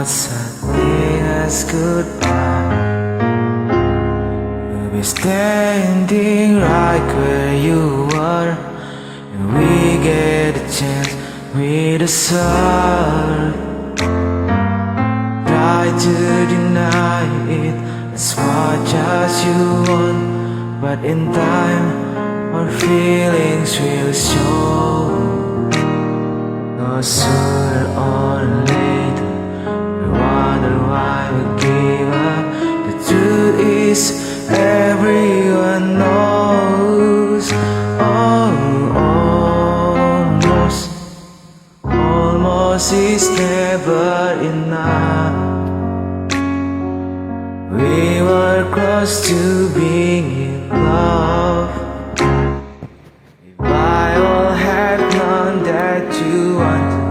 not saying us goodbye. We'll be standing right where you are, and we get a chance with the sun. Try to deny it as much as you want, but in time our feelings will show. No sooner or later we wonder why we gave up. The truth is everyone knows. Almost is never enough. We were close to being in love. If I all had known that you wanted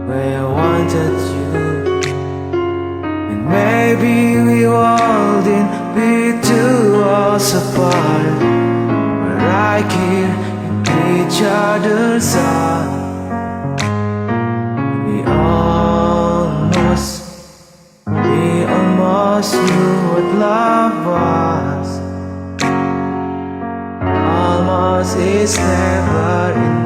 where I wanted you, then maybe we wouldn't be two worlds apart. We're right here in each other's arms. We almost knew what love was. Almost is never enough.